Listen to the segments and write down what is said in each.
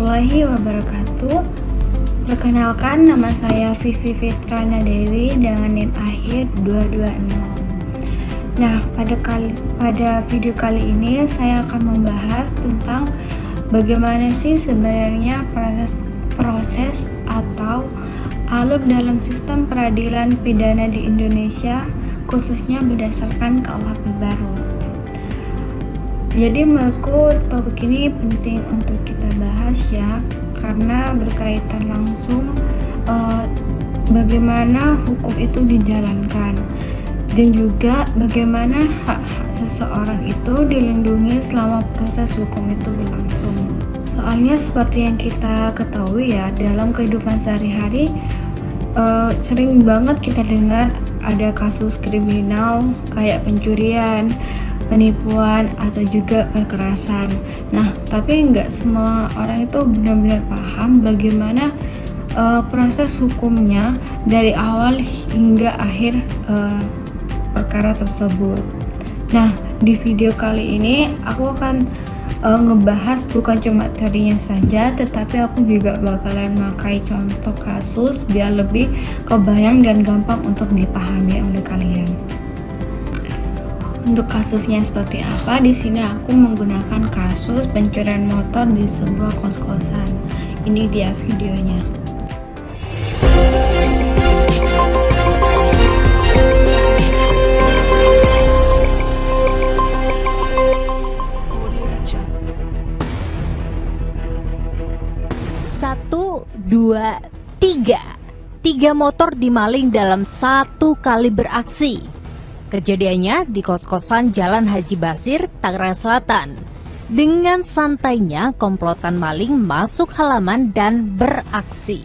warahmatullahi wabarakatuh. Perkenalkan, nama saya Vivi Fitrana Dewi dengan NIM akhir 220. Nah, pada video kali ini saya akan membahas tentang bagaimana sih sebenarnya proses atau alur dalam sistem peradilan pidana di Indonesia, khususnya berdasarkan KUHP baru. Jadi menurutku topik ini penting untuk kita bahas ya, karena berkaitan langsung bagaimana hukum itu dijalankan dan juga bagaimana hak-hak seseorang itu dilindungi selama proses hukum itu berlangsung. Soalnya seperti yang kita ketahui ya, dalam kehidupan sehari-hari sering banget kita dengar ada kasus kriminal kayak pencurian, penipuan, atau juga kekerasan. Nah, tapi nggak semua orang itu benar-benar paham bagaimana proses hukumnya dari awal hingga akhir perkara tersebut. Nah, di video kali ini aku akan ngebahas bukan cuma teorinya saja, tetapi aku juga bakalan pakai contoh kasus biar lebih kebayang dan gampang untuk dipahami oleh kalian. Untuk kasusnya seperti apa? Di sini aku menggunakan kasus pencurian motor di sebuah kos-kosan. Ini dia videonya. Satu, dua, tiga motor dimaling dalam satu kali beraksi. Kejadiannya di kos-kosan Jalan Haji Basir, Tangerang Selatan. Dengan santainya komplotan maling masuk halaman dan beraksi.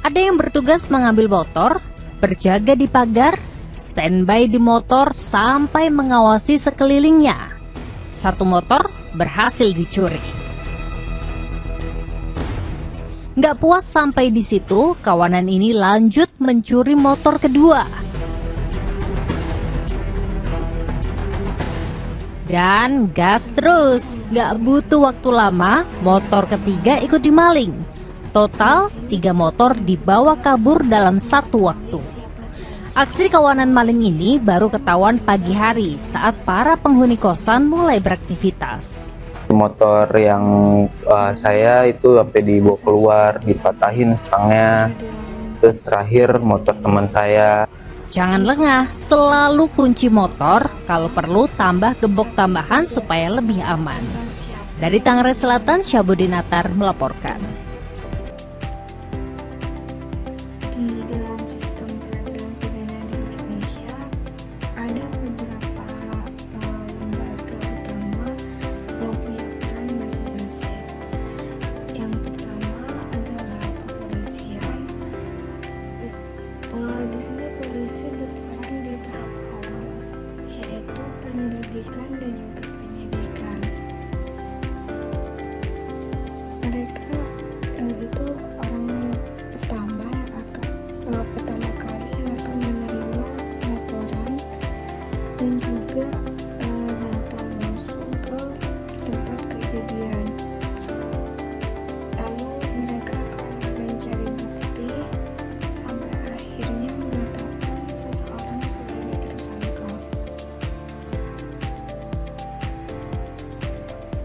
Ada yang bertugas mengambil motor, berjaga di pagar, standby di motor sampai mengawasi sekelilingnya. Satu motor berhasil dicuri. Nggak puas sampai di situ, kawanan ini lanjut mencuri motor kedua. Dan gas terus, nggak butuh waktu lama, motor ketiga ikut dimaling. Total 3 motor dibawa kabur dalam satu waktu. Aksi kawanan maling ini baru ketahuan pagi hari saat para penghuni kosan mulai beraktivitas. Motor yang saya itu sampai dibawa keluar, dipatahin stangnya, terus terakhir motor teman saya. Jangan lengah, selalu kunci motor, kalau perlu tambah gembok tambahan supaya lebih aman. Dari Tangerang Selatan, Syabudin Atar melaporkan. Di dalam sistem peradilan pidana di Indonesia ada beberapa lembaga utama yang punya peran masing-masing. Yang pertama adalah kepolisian. Di sini polisi berperan di tahap awal, yaitu penyelidikan dan juga penyidikan. Mereka itu orang pertama yang pertama kali yang akan menerima laporan dan juga datang langsung ke tempat kejadian. Lalu mereka akan mencari bukti sampai akhirnya menetapkan seseorang sebagai tersangka.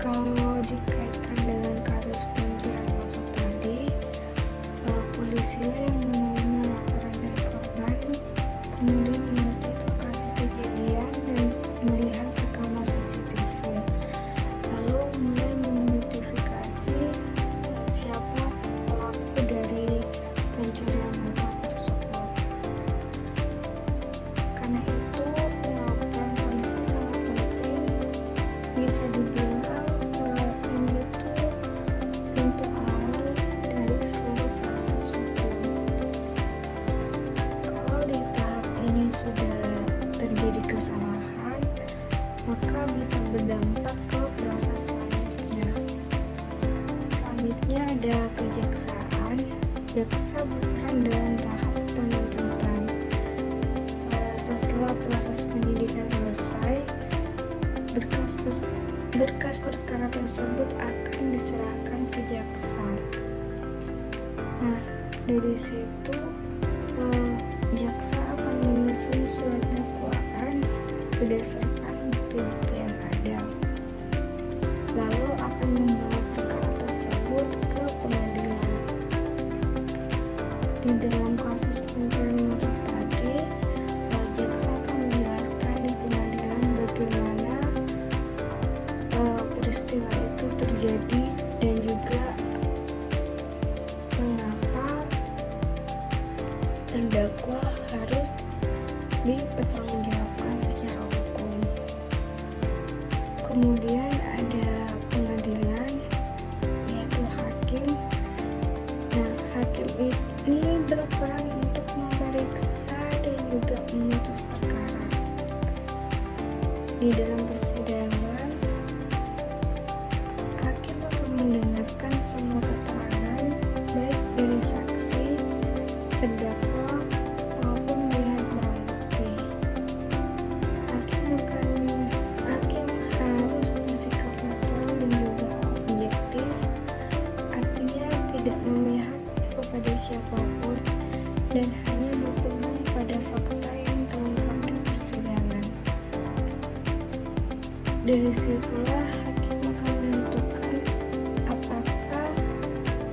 Kalau dikaitkan dengan kasus pencurian motor tadi, polisi yang menerima laporan dari korban, kemudian menuju lokasi kejadian dan melihat rekaman CCTV, lalu mulai mengidentifikasi siapa pelaku dari pencurian motor tersebut. Karena itu laporan polisi sangat penting, bisa dibilang ini tuh pintu awal dari seluruh proses hukum. Kalau di tahap ini sudah terjadi kesalahan, maka bisa berdampak ke proses selanjutnya. Selanjutnya ada kejaksaan. Jaksa berperan dalam tahap penuntutan. Setelah proses penyidikan selesai, berkas berkas perkara tersebut akan diserahkan ke jaksa. Nah, dari situ jaksa akan menyusun surat dakwaan berdasarkan bukti-bukti yang ada, lalu akan membawa perkara tersebut ke pengadilan. Di dalam kasus pencurian motor tadi, jaksa akan menjelaskan di pengadilan bagaimana peristiwa itu terjadi dan juga mengapa terdakwa harus dipertanggungjawabkan secara hukum. Kemudian ada pengadilan, yaitu hakim. Nah, hakim ini berperan untuk memeriksa dan juga memutus perkara. Di dalam persidangan, hakim akan mendengarkan semua keterangan baik dari saksi, terdakwa, maupun melihat barang bukti. Hakim harus bersikap netral dan juga objektif, artinya tidak memihak kepada siapapun dan hanya berpegang pada fakta yang terungkap di persidangan. Dari situlah hakim akan menentukan apakah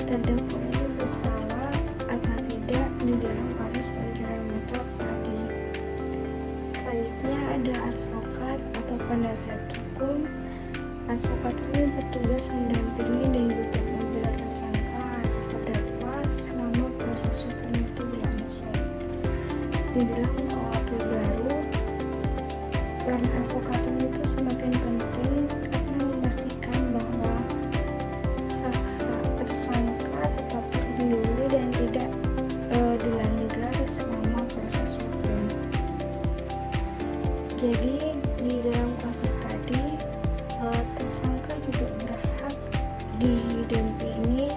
terdakwa ini bersalah atau tidak di dalam kasus pencurian motor tadi. Selanjutnya ada advokat atau penasihat hukum. Advokat ini bertugas mendampingi dan juga membela tersangka atau terdakwa selama proses hukum itu berlangsung. Di dalam KUHP baru, peran advokat itu semakin penting karena memastikan bahwa hak-hak tersangka tetap terlindungi dan tidak dilanggar selama proses hukum. Jadi di dalam kasus tadi, tersangka juga berhak didampingi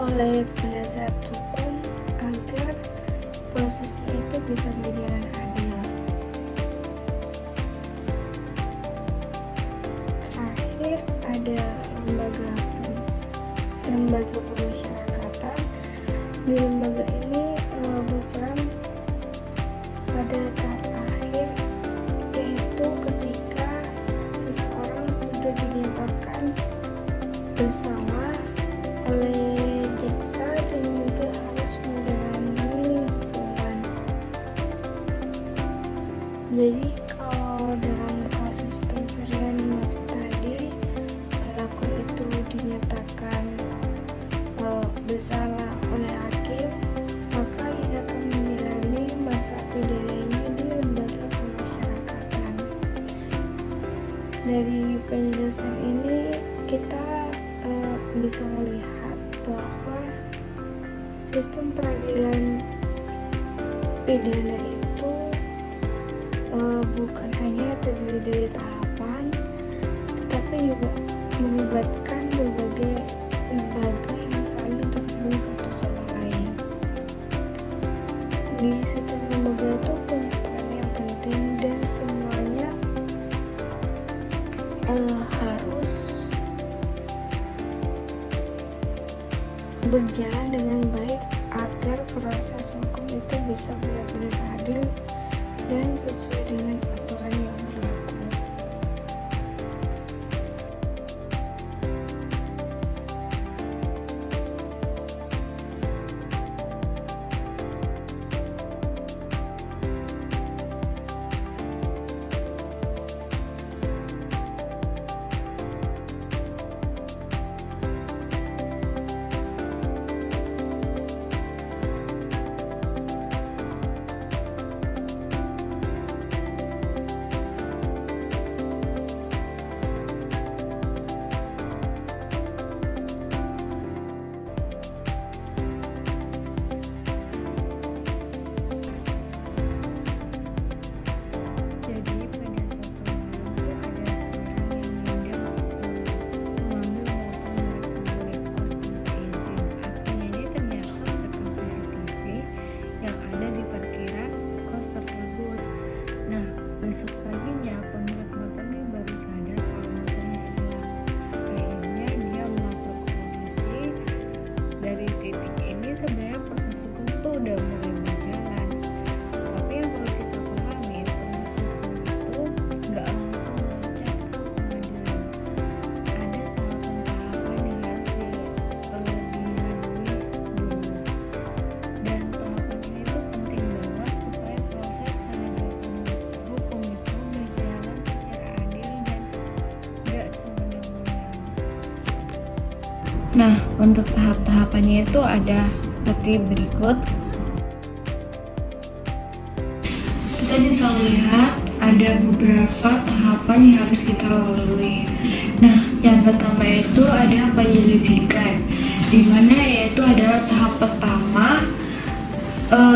oleh penasihat hukum agar prosesnya itu bisa berjalan adil. Terakhir ada lembaga pemasyarakatan. Di lembaga ini berperan pada tahap akhir, yaitu ketika seseorang sudah dinyatakan bersalah oleh jaksa dan juga harus menjalani hukuman. Jadi kalau dalam kasus pencurian motor tadi, pelaku itu dinyatakan bersalah oleh hakim, maka ia akan menjalani masa pidananya di lembaga pemasyarakatan. Dari penjelasan ini kita bisa melihat bahwa sistem peradilan pidana itu bukan hanya terdiri dari tahapan, tetapi juga melibatkan berbagai lembaga yang saling terhubung satu sama lain. Di setiap lembaga itu punya peran yang penting dan semuanya harus berjalan dengan baik agar proses hukum itu bisa benar-benar adil dan sesuai dengan aturan yang berlaku. titik ini sebenarnya proses hukum tuh udah mulai berjalan. Tapi yang perlu kita pahami, proses hukum itu nggak langsung meloncat ke pengadilan. Ada tahapan-tahapan yang harus dilalui dulu. Dan tahapan ini tuh penting banget supaya proses penegakan hukum itu berjalan secara adil dan nggak semena-mena. Nah, untuk tahap-tahapannya itu ada seperti berikut. Kita bisa lihat ada beberapa tahapan yang harus kita lalui. Nah, yang pertama itu ada penyelidikan, dimana yaitu adalah tahap pertama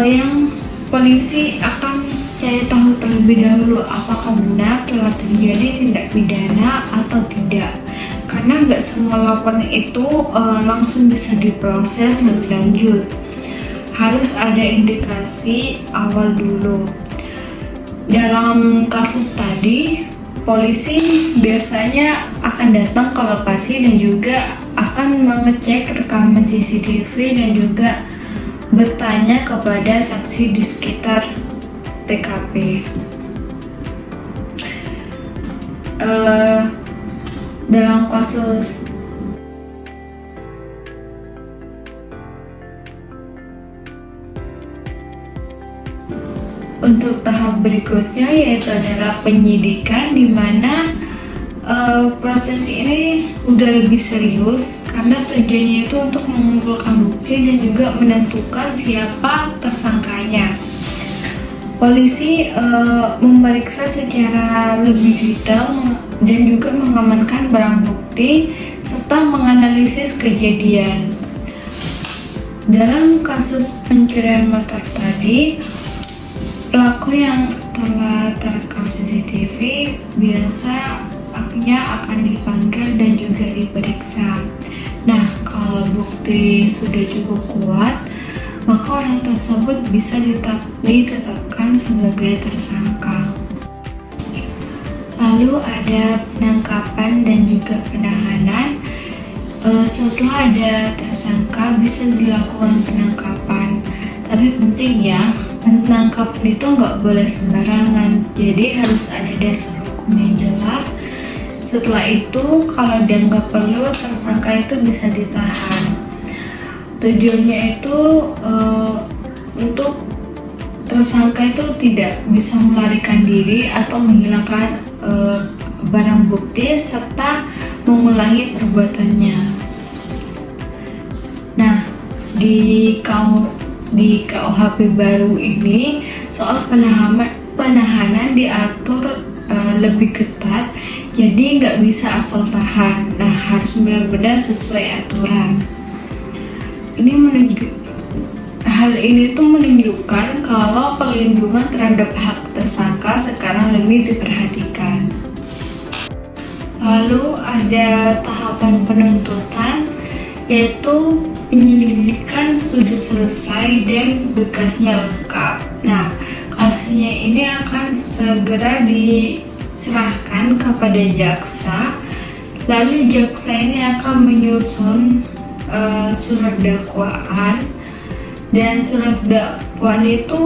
yang polisi akan cari tahu terlebih dahulu apakah benar telah terjadi tindak pidana atau tidak. Karena nggak semua laporan itu langsung bisa diproses lebih lanjut. Harus ada indikasi awal dulu. Dalam kasus tadi, polisi biasanya akan datang ke lokasi dan juga akan mengecek rekaman CCTV dan juga bertanya kepada saksi di sekitar TKP. Dalam kasus untuk tahap berikutnya yaitu adalah penyidikan, di mana proses ini udah lebih serius karena tujuannya itu untuk mengumpulkan bukti dan juga menentukan siapa tersangkanya. Polisi memeriksa secara lebih detail dan juga mengamankan barang bukti serta menganalisis kejadian. Dalam kasus pencurian motor tadi, pelaku yang telah terekam CCTV biasa akan dipanggil dan juga diperiksa. Nah, kalau bukti sudah cukup kuat, maka orang tersebut bisa ditetapkan sebagai tersangka. Lalu ada penangkapan dan juga penahanan. Setelah ada tersangka bisa dilakukan penangkapan. Tapi penting ya, penangkapan itu nggak boleh sembarangan. Jadi harus ada dasar hukum yang jelas. Setelah itu, kalau dianggap perlu, tersangka itu bisa ditahan. Tujuannya itu untuk tersangka itu tidak bisa melarikan diri atau menghilangkan barang bukti serta mengulangi perbuatannya. Nah, di KUHP baru ini soal penahanan diatur lebih ketat, jadi nggak bisa asal tahan. Nah, harus benar-benar sesuai aturan. Hal ini tuh menunjukkan kalau perlindungan terhadap hak tersangka sekarang lebih diperhatikan. Lalu ada tahapan penuntutan, yaitu penyelidikan sudah selesai dan berkasnya lengkap. Nah, kasusnya ini akan segera diserahkan kepada jaksa. Lalu jaksa ini akan menyusun surat dakwaan, dan surat dakwaan itu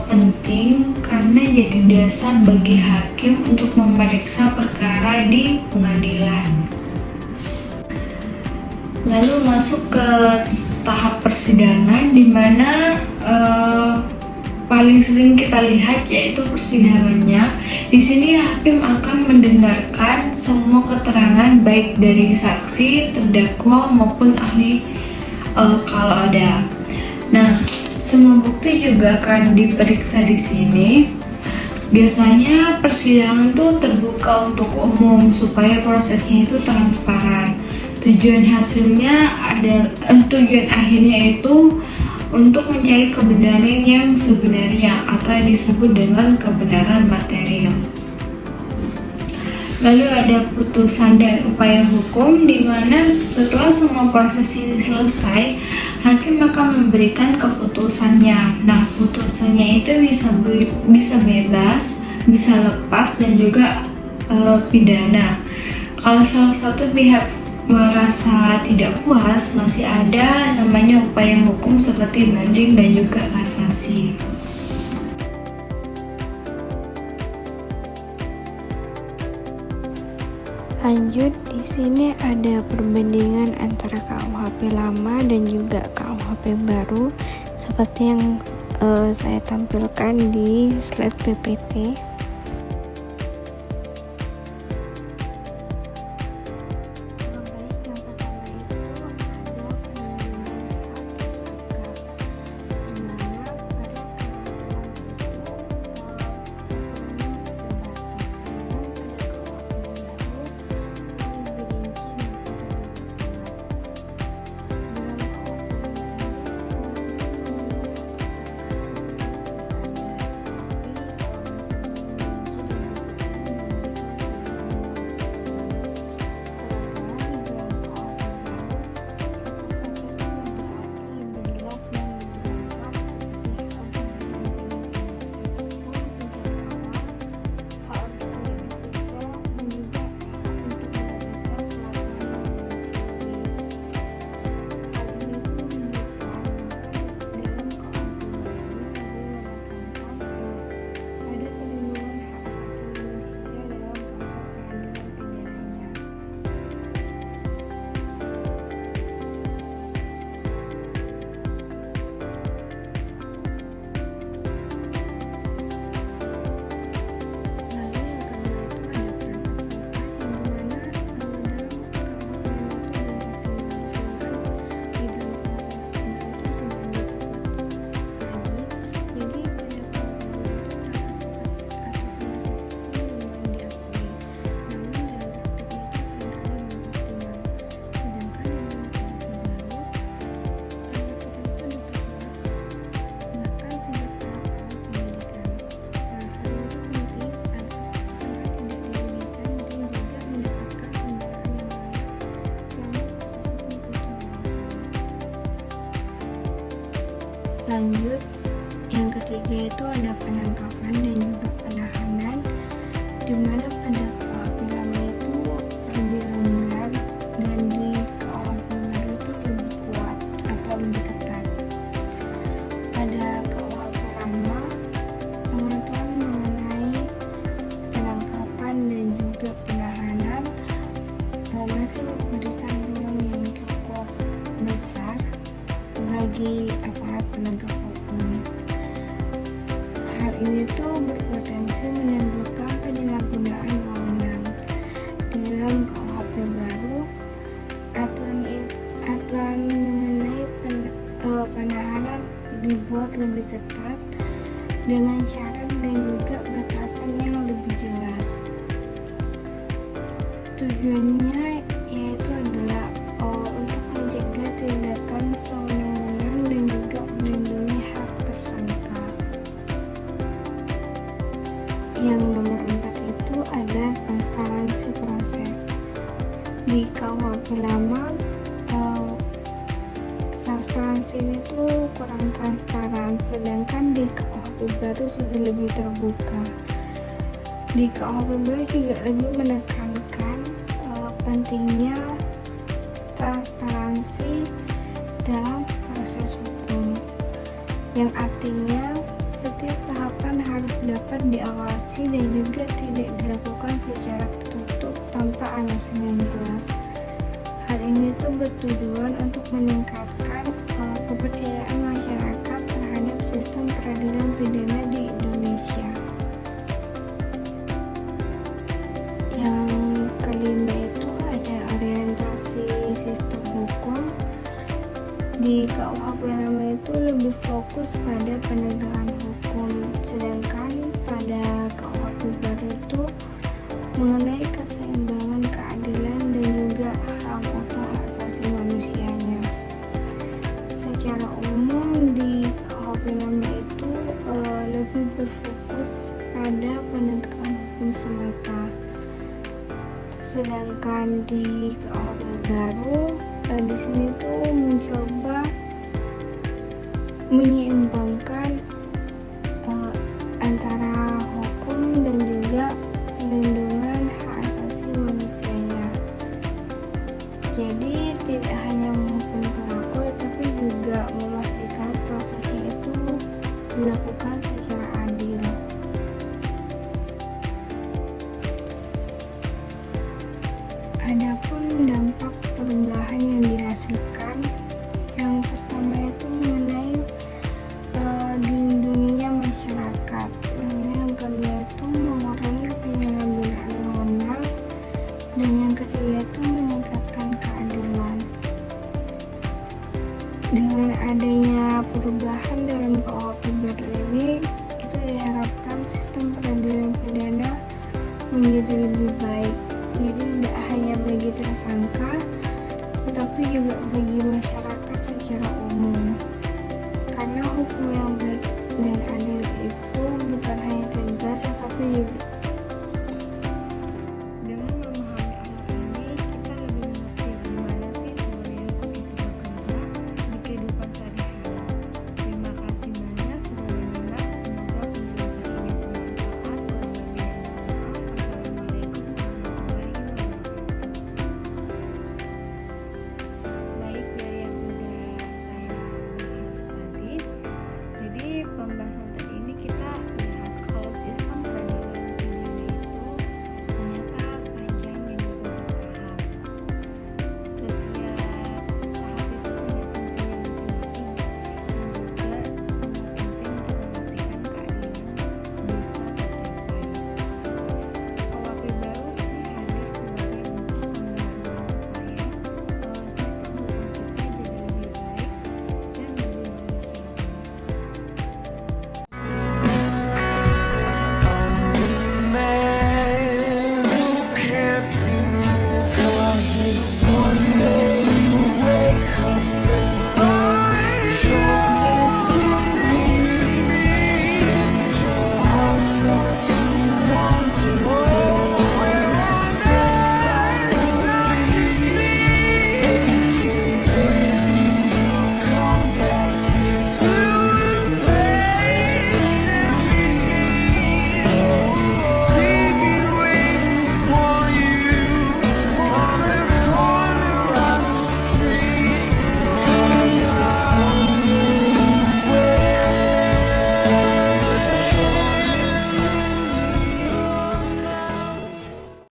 penting karena jadi dasar bagi hakim untuk memeriksa perkara di pengadilan. Lalu masuk ke tahap persidangan, di mana paling sering kita lihat yaitu persidangannya. Di sini hakim akan mendengarkan semua keterangan baik dari saksi, terdakwa maupun ahli kalau ada. Nah, semua bukti juga akan diperiksa di sini. Biasanya persidangan tuh terbuka untuk umum supaya prosesnya itu transparan. Tujuan akhirnya itu untuk mencari kebenaran yang sebenarnya atau yang disebut dengan kebenaran material. Lalu ada putusan dan upaya hukum, di mana setelah semua proses ini selesai, hakim akan memberikan keputusannya. Nah, putusannya itu bisa bebas, bisa lepas, dan juga pidana. Kalau salah satu pihak merasa tidak puas, masih ada namanya upaya hukum seperti banding dan juga kasasi. Lanjut, di sini ada perbandingan antara KUHP lama dan juga KUHP baru seperti yang saya tampilkan di slide PPT. Lanjut, yang ketiga itu ada penangkapan dan juga penahanan, di mana pada KUHP lama itu lebih longgar dan di KUHP baru itu lebih kuat atau lebih ketat. Pada KUHP lama, pengaturan mengenai penangkapan dan juga penahanan masih memberikan ruang yang cukup besar bagi aparat penegak hukum. Hal ini tuh berpotensi menimbulkan penyalahgunaan wewenang. Di dalam KUHP baru, aturan mengenai penahanan dibuat lebih ketat dengan syarat dan juga batasan yang lebih jelas. Tujuannya yaitu adalah untuk mencegah tindakan sewenang-wenang dan juga melindungi hak tersangka. Yang nomor 4 itu ada transparansi proses. Di KUHP lama, transparansi itu kurang transparan, sedangkan di KUHP baru sudah lebih terbuka. Di KUHP baru juga lebih menekankan pentingnya transparansi dalam proses hukum, yang artinya setiap tahapan harus dapat diawasi dan juga tidak dilakukan secara tertutup tanpa alasan yang jelas. Hal ini tuh bertujuan untuk meningkatkan kepercayaan masyarakat terhadap sistem peradilan pidana di Indonesia. Yang kelima itu ada orientasi sistem hukum. Di KUHP lama itu lebih fokus pada penegakan hukum, sedangkan pada KUHP baru itu mengenai keseimbangan keadilan dan juga hak atau hak asasi manusianya. Secara umum di KUHP lama itu lebih berfokus pada penegakan hukum semata, sedangkan di KUHP baru di sini tuh mencoba menyeimbangkan antara hukum dan juga perlindungan hak asasi manusianya. dilakukan secara adil. Adapun dampak perubahan yang dihasilkan, yang pertama itu mengenai dilindunginya masyarakat, yang kedua itu mengurangi penyalahgunaan wewenang, dan yang ketiga itu meningkatkan keadilan. Dengan adanya perubahan dalam KUHP baru ini, itu diharapkan sistem peradilan pidana menjadi lebih baik. Jadi tidak hanya bagi tersangka, tetapi juga bagi masyarakat secara